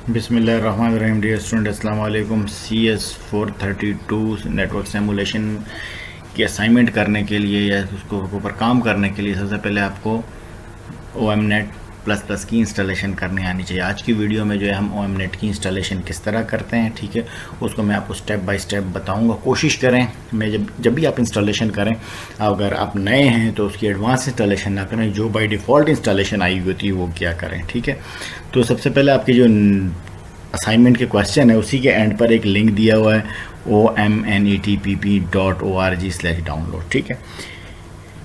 बिस्मिल्लाहिर्रहमानिर्रहीम। Dear student, अस्सलाम वालेकुम। CS432 नेटवर्क सिमुलेशन की असाइनमेंट करने के लिए या उसको ऊपर काम करने के लिए सबसे पहले आपको OMNet प्लस प्लस की इंस्टॉलेशन करनी आनी चाहिए। आज की वीडियो में जो है हम OMNet की इंस्टॉलेशन किस तरह करते हैं, ठीक है, उसको मैं आपको स्टेप बाय स्टेप बताऊंगा। कोशिश करें मैं जब भी आप इंस्टॉलेशन करें, अगर आप नए हैं तो उसकी एडवांस इंस्टॉलेशन ना करें, जो बाय डिफ़ॉल्ट इंस्टॉलेशन आई हुई होती है वो क्या करें, ठीक है। तो सबसे पहले आपकी जो असाइनमेंट के क्वेश्चन है उसी के एंड पर एक लिंक दिया हुआ है omnetpp.org/download, ठीक है।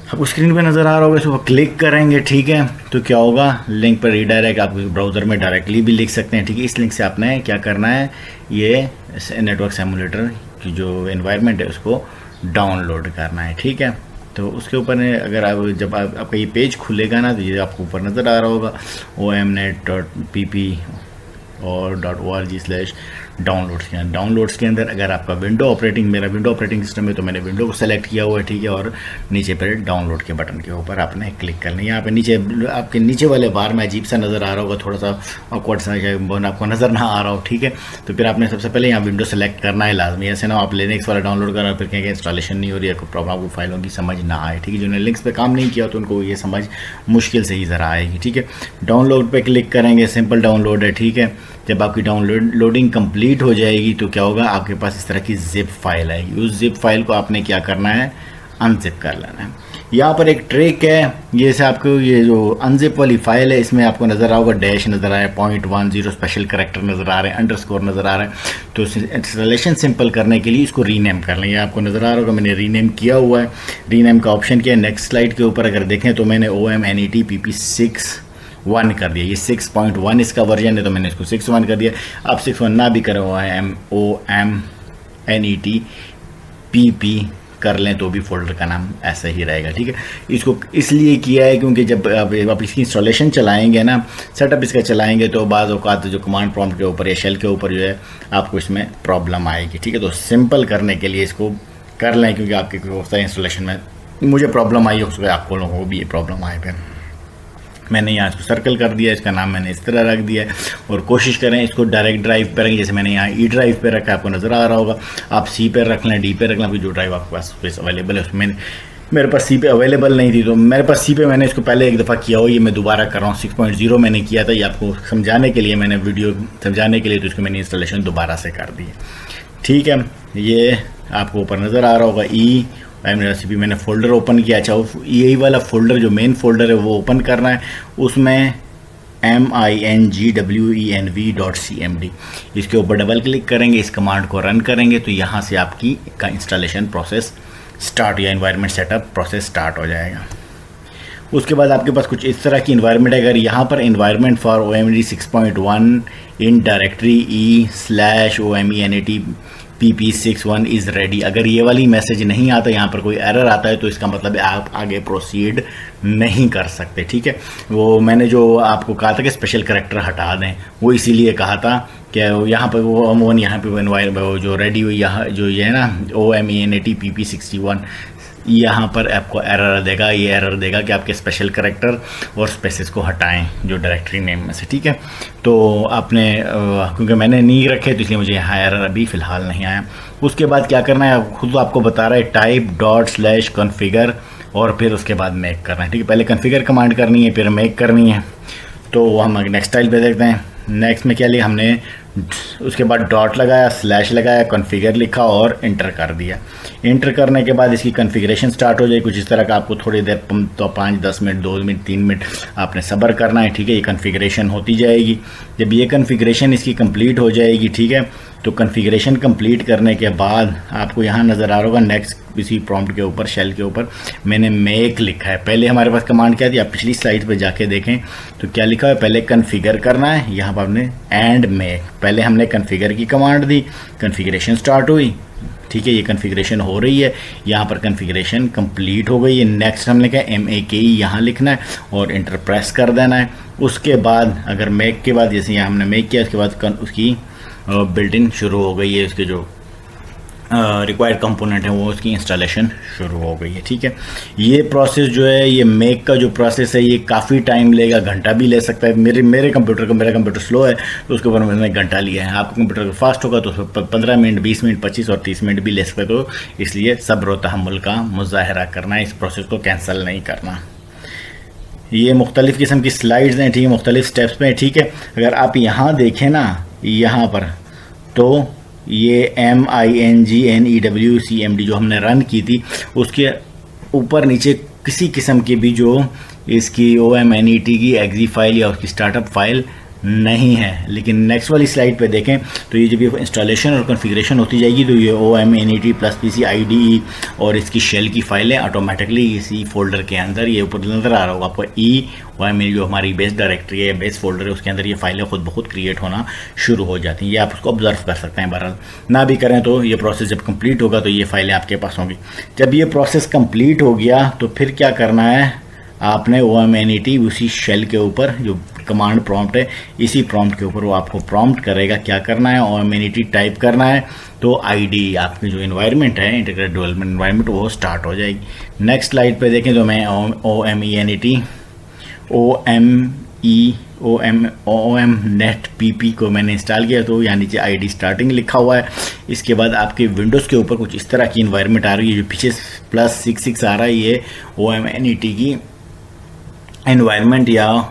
आपको स्क्रीन पे नज़र आ रहा होगा, इसको क्लिक करेंगे, ठीक है, तो क्या होगा, लिंक पर रीडायरेक्ट आप ब्राउज़र में डायरेक्टली भी लिख सकते हैं, ठीक है। इस लिंक से आपने क्या करना है, ये नेटवर्क सिमुलेटर की जो एनवायरनमेंट है उसको डाउनलोड करना है, ठीक है। तो उसके ऊपर अगर आप जब आपका ये पेज खुलेगा ना, तो ये आपको ऊपर नज़र आ रहा होगा omnet.pp और .org/डाउनलोड्स के अंदर अगर आपका मेरा विंडो ऑपरेटिंग सिस्टम है तो मैंने विंडो को सेलेक्ट किया हुआ है, ठीक है। और नीचे पर डाउनलोड के बटन के ऊपर आपने क्लिक करना है। यहाँ पे नीचे आपके नीचे वाले बार में अजीब सा नज़र आ रहा होगा, थोड़ा सा ऑकवर्ड सा आपको नज़र ना आ रहा हो, ठीक है। तो फिर आपने सबसे पहले यहाँ विंडो सेलेक्ट करना है लाजमी, ऐसे ना आप लिनक्स वाला डाउनलोड करना फिर कहेंगे इंस्टॉलेशन नहीं हो रही है, कोई प्रॉब्लम, आपको फाइलों की समझ ना आए, ठीक है। जिन्होंने लिंक्स पे काम नहीं किया तो उनको ये समझ मुश्किल से ही ज़रा आएगी, ठीक है। डाउनलोड पे क्लिक करेंगे, सिंपल डाउनलोड है, ठीक है। जब आपकी लोडिंग कंप्लीट हो जाएगी तो क्या होगा, आपके पास इस तरह की जिप फाइल आएगी। उस जिप फाइल को आपने क्या करना है, अनजिप कर लेना है। यहाँ पर एक ट्रिक है, ये से आपको ये जो अनजिप वाली फाइल है इसमें आपको नज़र आ होगा, डैश नज़र आ रहा है, .10 स्पेशल करैक्टर नज़र आ रहे हैं, अंडरस्कोर नज़र आ रहा है। तो इंस्टॉलेशन सिंपल करने के लिए इसको रीनेम कर लेंगे। आपको नज़र आ रहा होगा मैंने रीनेम किया हुआ है, रीनेम का ऑप्शन किया है। नेक्स्ट स्लाइड के ऊपर अगर देखें तो मैंने OMNET-PP61 कर दिया। ये 6.1 इसका वर्जन है तो मैंने इसको 6.1 कर दिया। आप 6.1 ना भी करें, OMNET-PP कर लें तो भी फोल्डर का नाम ऐसा ही रहेगा, ठीक है। इसको इसलिए किया है क्योंकि जब आप इसकी इंस्टॉलेशन चलाएंगे ना, सेटअप इसका चलाएंगे तो बाज़ औक़ात जो कमांड प्रॉम्प्ट के ऊपर या शेल के ऊपर जो है आपको इसमें प्रॉब्लम आएगी, ठीक है। तो सिंपल करने के लिए इसको कर लें, क्योंकि आपके इंस्टॉलेशन में मुझे प्रॉब्लम आई है, उसमें आपको लोगों को भी ये प्रॉब्लम आएगा। मैंने यहाँ इसको सर्कल कर दिया, इसका नाम मैंने इस तरह रख दिया है। और कोशिश करें इसको डायरेक्ट ड्राइव पर रखें, जैसे मैंने यहाँ ई ड्राइव पे रखा है, आपको नज़र आ रहा होगा। आप सी पे रख लें, डी पे रख लें, जो ड्राइव आपके पास स्पेस अवेलेबल है उसमें। मेरे पास सी पे अवेलेबल नहीं थी तो मेरे पास सी पे मैंने इसको पहले एक दफ़ा किया हो, ये मैं दोबारा कर रहा हूँ। 6.0 मैंने किया था, ये आपको समझाने के लिए, मैंने वीडियो समझाने के लिए तो इसको मैंने इंस्टॉलेशन दोबारा से कर दी, ठीक है। ये आपको ऊपर नज़र आ रहा होगा रेसिपी, मैंने फ़ोल्डर ओपन किया। अच्छा, यही वाला फ़ोल्डर जो मेन फ़ोल्डर है वो ओपन करना है, उसमें mingwenv.cmd इसके ऊपर डबल क्लिक करेंगे, इस कमांड को रन करेंगे तो यहाँ से आपकी का इंस्टॉलेशन प्रोसेस स्टार्ट या एनवायरनमेंट सेटअप प्रोसेस स्टार्ट हो जाएगा। उसके बाद आपके पास कुछ इस तरह की इन्वायरमेंट है। अगर यहाँ पर environment for OMNET 6.1 in directory E/OMENET-PP61 is ready, अगर ये वाली मैसेज नहीं आता, यहाँ पर कोई एरर आता है तो इसका मतलब है आप आगे प्रोसीड नहीं कर सकते, ठीक है। वो मैंने जो आपको कहा था कि स्पेशल करैक्टर हटा दें, वो इसीलिए कहा था कि यहाँ पर वो यहाँ पे वो जो रेडी हुई, यहाँ जो ये है ना OMENET-PP61, यहाँ पर आपको एरर देगा, ये एरर देगा कि आपके स्पेशल करैक्टर और स्पेसेस को हटाएं जो डायरेक्टरी नेम में से, ठीक है। तो आपने क्योंकि मैंने नहीं रखे तो इसलिए मुझे यहाँ एरर अभी फ़िलहाल नहीं आया। उसके बाद क्या करना है, खुद आपको बता रहा है type./configure और फिर उसके बाद मेक करना है, ठीक है। पहले कन्फिगर कमांड करनी है, फिर मेक करनी है। तो हम नेक्स्ट स्टाइल पे देखते हैं। नेक्स्ट में क्या लिया हमने, उसके बाद डॉट लगाया, स्लैश लगाया, कॉन्फ़िगर लिखा और इंटर कर दिया। इंटर करने के बाद इसकी कॉन्फ़िगरेशन स्टार्ट हो जाएगी कुछ इस तरह का। आपको थोड़ी देर तो 5-10 मिनट, 2 मिनट, 3 मिनट आपने सब्र करना है, ठीक है। ये कॉन्फ़िगरेशन होती जाएगी। जब ये कॉन्फ़िगरेशन इसकी कंप्लीट हो जाएगी, ठीक है, तो कॉन्फ़िगरेशन कंप्लीट करने के बाद आपको यहाँ नज़र आ रहा होगा नेक्स्ट, इसी प्रॉम्प्ट के ऊपर, शेल के ऊपर मैंने मेक लिखा है। पहले हमारे पास कमांड क्या थी, आप पिछली स्लाइड पे जाके देखें तो क्या लिखा है, पहले कॉन्फ़िगर करना है, यहाँ पर आपने एंड मेक, पहले हमने कॉन्फ़िगर की कमांड दी, कॉन्फ़िगरेशन स्टार्ट हुई, ठीक है। ये कॉन्फ़िगरेशन हो रही है, यहाँ पर कॉन्फ़िगरेशन कंप्लीट हो गई है। नेक्स्ट हमने क्या MAKE यहाँ लिखना है और इंटर प्रेस कर देना है। उसके बाद अगर मेक के बाद, जैसे यहाँ हमने मेक किया, उसके बाद उसकी बिल्ट इन शुरू हो गई है, उसके जो रिक्वायर्ड कंपोनेंट है वो उसकी इंस्टॉलेशन शुरू हो गई है। ठीक है, ये प्रोसेस जो है, ये मेक का जो प्रोसेस है, ये काफ़ी टाइम लेगा, घंटा भी ले सकता है। मेरे कंप्यूटर को, मेरा कंप्यूटर स्लो है तो उसके ऊपर मैंने घंटा लिया है। आपका कंप्यूटर फास्ट होगा तो 15 मिनट, 20 मिनट, 25 और 30 मिनट भी ले सकते हो। तो इसलिए सब्र और तहम्मुल का मुजाहरा करना है, इस प्रोसेस को कैंसिल नहीं करना। ये मुख्तलिफ़ किस्म की स्लाइड्स हैं, ठीक है, मुख्तलिफ स्टेप्स पे, ठीक है। अगर आप यहाँ देखें ना, यहाँ पर तो ये MINGNEWCMD जो हमने रन की थी, उसके ऊपर नीचे किसी किस्म की भी जो इसकी OMNET की एग्जी फाइल या उसकी स्टार्टअप फाइल नहीं है। लेकिन नेक्स्ट वाली स्लाइड पे देखें तो ये जब ये इंस्टॉलेशन और कॉन्फ़िगरेशन होती जाएगी तो ये OMNET प्लस PC IDE और इसकी शेल की फाइलें ऑटोमेटिकली इसी फोल्डर के अंदर, ये ऊपर नज़र आ रहा होगा आपको, OMNET जो हमारी बेस डायरेक्टरी है, बेस फोल्डर है, उसके अंदर ये फाइलें खुद ब खुद क्रिएट होना शुरू हो जाती हैं। ये आप उसको ऑब्जर्व कर सकते हैं। बहरहाल ना भी करें तो ये प्रोसेस जब कंप्लीट होगा तो ये फाइलें आपके पास होंगी। जब ये प्रोसेस कंप्लीट हो गया तो फिर क्या करना है, आपने OMNET उसी शेल के ऊपर जो कमांड प्रॉम्प्ट है, इसी प्रॉम्प्ट के ऊपर वो आपको प्रॉम्प्ट करेगा क्या करना है। OMNET टाइप करना है तो IDE आपकी जो इन्वायरमेंट है, इंटीग्रेटेड डेवलपमेंट इन्वायरमेंट, वो स्टार्ट हो जाएगी। नेक्स्ट स्लाइड पे देखें तो मैं OMNET PP को मैंने इंस्टॉल किया, तो यहाँ नीचे ID स्टार्टिंग लिखा हुआ है। इसके बाद आपके विंडोज़ के ऊपर कुछ इस तरह की इन्वायरमेंट आ रही है, जो पीछे +66 आ रहा है, ये OMNET की इन्वायरमेंट या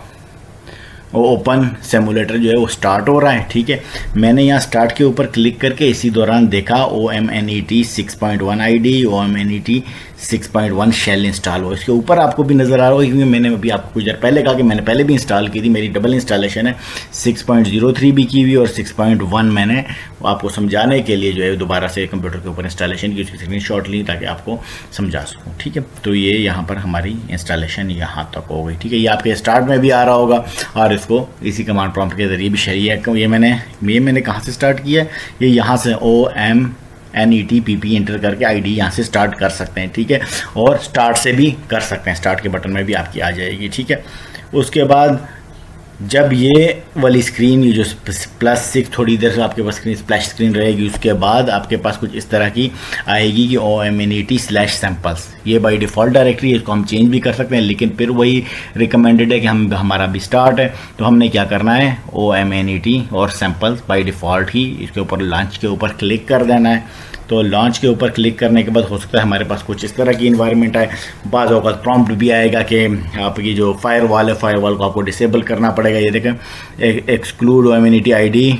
ओपन सिमुलेटर जो है वो स्टार्ट हो रहा है। ठीक है, मैंने यहाँ स्टार्ट के ऊपर क्लिक करके इसी दौरान देखा OMNET 6.1 ID, OMNET 6.1 shell install हो। इसके ऊपर आपको भी नज़र आ रहा होगा, क्योंकि मैंने अभी आपको कुछ देर पहले कहा कि मैंने पहले भी इंस्टॉल की थी, मेरी डबल इंस्टॉलेशन है। 6.03 भी की हुई और 6.1 मैंने आपको समझाने के लिए जो है दोबारा से कंप्यूटर के ऊपर इंस्टॉलेशन की, उसकी स्क्रीनशॉट ली ताकि आपको समझा सकूँ। ठीक है, तो ये यहाँ पर हमारी इंस्टॉलेशन यहाँ तक हो गई। ठीक है, ये आपके स्टार्ट में भी आ रहा होगा और इसको इसी कमांड प्रॉम्प्ट के ज़रिए भी शरी है। ये मैंने कहाँ से स्टार्ट किया है, ये यहाँ से OMNET PP इंटर करके ID यहाँ से स्टार्ट कर सकते हैं। ठीक है, और स्टार्ट से भी कर सकते हैं, स्टार्ट के बटन में भी आपकी आ जाएगी। ठीक है, उसके बाद जब ये वाली स्क्रीन, ये जो +6 थोड़ी देर से आपके पास स्क्रीन स्प्लैश स्क्रीन रहेगी, उसके बाद आपके पास कुछ इस तरह की आएगी कि OMNET/samples, ये बाय डिफ़ॉल्ट डायरेक्टरी है, इसको हम चेंज भी कर सकते हैं, लेकिन फिर वही रिकमेंडेड है कि हमारा भी स्टार्ट है तो हमने क्या करना है, OMNET और सैम्पल्स बाय डिफ़ॉल्ट ही इसके ऊपर लॉन्च के ऊपर क्लिक कर देना है। तो लॉन्च के ऊपर क्लिक करने के बाद हो सकता है हमारे पास कुछ इस तरह की इन्वायरमेंट आए। बाज़ औक़ात प्रॉम्प्ट भी आएगा कि आपकी जो फायरवॉल है, फायरवॉल को आपको डिसेबल करना पड़ेगा। ये देखें, exclude OMNET ID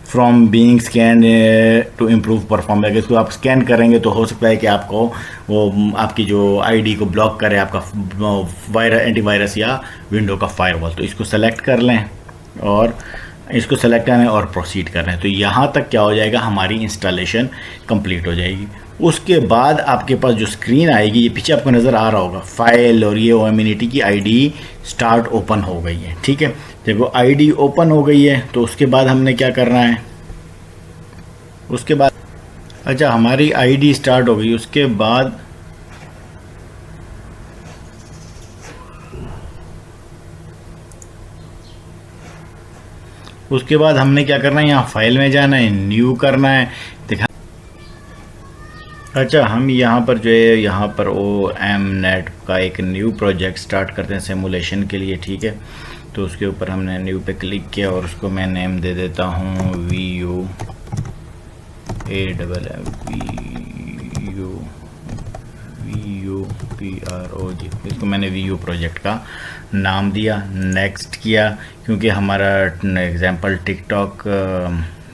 from being scan to improve perform. अगर इसको आप स्कैन करेंगे तो हो सकता है कि आपको वो आपकी जो ID को ब्लॉक करे, आपका एंटीवायरस या विंडो का फायरवॉल। तो इसको सेलेक्ट कर लें और इसको सेलेक्ट करें और प्रोसीड करें। तो यहाँ तक क्या हो जाएगा, हमारी इंस्टॉलेशन कंप्लीट हो जाएगी। उसके बाद आपके पास जो स्क्रीन आएगी, ये पीछे आपको नज़र आ रहा होगा, फाइल और ये OMNET की ID स्टार्ट ओपन हो गई है। ठीक है, जब वो ID ओपन हो गई है तो उसके बाद हमने क्या करना है, उसके बाद अच्छा हमारी ID स्टार्ट हो गई, उसके बाद हमने क्या करना है, यहाँ फाइल में जाना है, न्यू करना है, दिखा। अच्छा, हम यहाँ पर जो है, यहाँ पर OMNET का एक न्यू प्रोजेक्ट स्टार्ट करते हैं सिमुलेशन के लिए। ठीक है, तो उसके ऊपर हमने न्यू पे क्लिक किया और उसको मैं नेम दे देता हूँ VUPROG। इसको मैंने VU प्रोजेक्ट का नाम दिया, नेक्स्ट किया, क्योंकि हमारा एग्जांपल टिकटॉक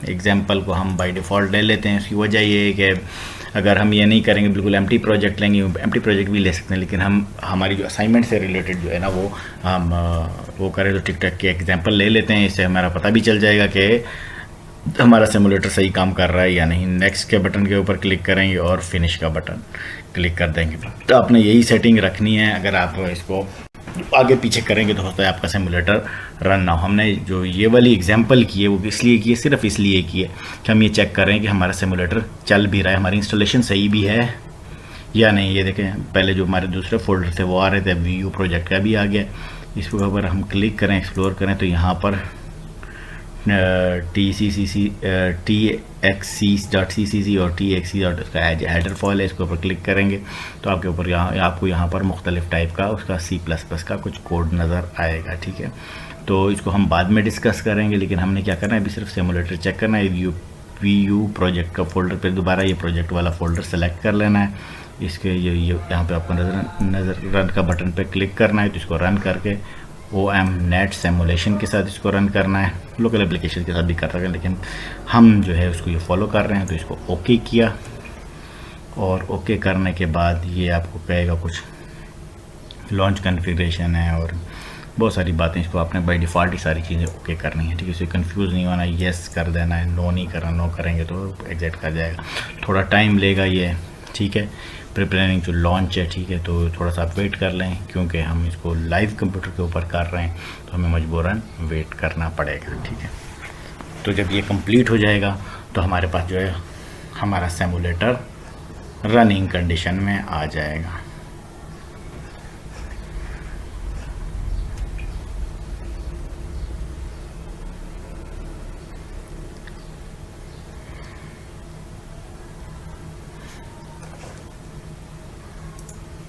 एग्जांपल को हम बाय डिफ़ॉल्ट ले लेते हैं। उसकी वजह ये है कि अगर हम ये नहीं करेंगे, बिल्कुल एम्प्टी प्रोजेक्ट लेंगे, एम्प्टी प्रोजेक्ट भी ले सकते हैं, लेकिन हम हमारी जो असाइनमेंट से रिलेटेड जो है ना वो हम वो करें तो टिकटॉक के एग्जांपल ले लेते हैं। इससे हमारा पता भी चल जाएगा कि हमारा सिमुलेटर सही काम कर रहा है या नहीं। नेक्स्ट के बटन के ऊपर क्लिक करेंगे और फिनिश का बटन क्लिक कर देंगे। तो आपने यही सेटिंग रखनी है। अगर आप इसको आगे पीछे करेंगे तो होता है आपका सिमुलेटर रन ना हो। हमने जो ये वाली एग्जांपल की है वो इसलिए की है, सिर्फ इसलिए की है कि हम ये चेक कर रहे हैं कि हमारा सिमुलेटर चल भी रहा है, हमारी इंस्टॉलेशन सही भी है या नहीं। ये देखें, पहले जो हमारे दूसरे फोल्डर थे वो आ रहे थे, VU प्रोजेक्ट का भी आ गया। इसके ऊपर हम क्लिक करें, एक्सप्लोर करें, तो यहाँ पर txc.ccc और txc डॉट उसका हेडर फॉल है, इसके ऊपर क्लिक करेंगे तो आपके ऊपर आपको यहाँ पर मुख्तलिफ टाइप का उसका C++ का कुछ कोड नज़र आएगा। ठीक है, तो इसको हम बाद में डिस्कस करेंगे, लेकिन हमने क्या करना है, अभी सिर्फ सिमुलेटर चेक करना है। वीयू प्रोजेक्ट का फोल्डर पे दोबारा ये प्रोजेक्ट वाला फोल्डर सेलेक्ट कर लेना है। इसके ये यहाँ पे आपको नज़र रन का बटन पे क्लिक करना है, तो इसको रन करके OM-NET सिमुलेशन के साथ इसको रन करना है। लोकल एप्लीकेशन के साथ भी कर रहे हैं, लेकिन हम जो है उसको ये फॉलो कर रहे हैं। तो इसको ओके किया, और ओके करने के बाद ये आपको कहेगा कुछ लॉन्च कॉन्फ़िगरेशन है और बहुत सारी बातें, इसको आपने बाय डिफ़ॉल्ट ही सारी चीज़ें ओके करनी है। ठीक है, इससे कंफ्यूज नहीं होना, येस कर देना है, नो नहीं करना। नो करेंगे तो एग्जिट कर जाएगा, थोड़ा टाइम लेगा ये। ठीक है, प्रिपेयरिंग टू लॉन्च है। ठीक है, तो थोड़ा सा वेट कर लें, क्योंकि हम इसको लाइव कंप्यूटर के ऊपर कर रहे हैं तो हमें मजबूरन वेट करना पड़ेगा। ठीक है, तो जब ये कंप्लीट हो जाएगा तो हमारे पास जो है हमारा सिमुलेटर रनिंग कंडीशन में आ जाएगा।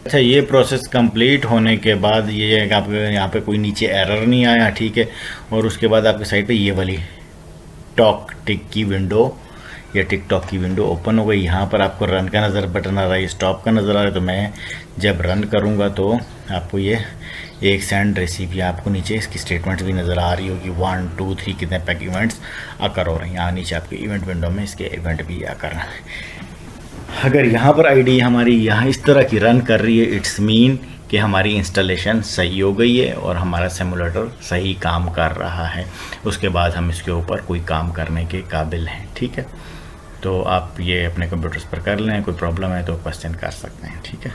अच्छा, ये प्रोसेस कंप्लीट होने के बाद ये है कि आपके यहाँ पे कोई नीचे एरर नहीं आया। ठीक है, और उसके बाद आपके साइड पे ये वाली टॉक टिक की विंडो या टिकटॉक की विंडो ओपन हो गई। यहाँ पर आपको रन का नज़र बटन आ रहा है, स्टॉप का नज़र आ रहा है। तो मैं जब रन करूँगा तो आपको ये एक सेंड रेसिपी, आपको नीचे इसकी स्टेटमेंट्स भी नज़र आ रही होगी, 1 2 3 कितने पैक इवेंट्स आकर हो रहे हैं। यहाँ नीचे आपके इवेंट विंडो में इसके इवेंट भी आकर रहे हैं। अगर यहाँ पर आईडी हमारी यहाँ इस तरह की रन कर रही है, इट्स मीन कि हमारी इंस्टॉलेशन सही हो गई है और हमारा सिमुलेटर सही काम कर रहा है। उसके बाद हम इसके ऊपर कोई काम करने के काबिल हैं। ठीक है, तो आप ये अपने कंप्यूटर्स पर कर लें, कोई प्रॉब्लम है तो क्वेश्चन कर सकते हैं। ठीक है।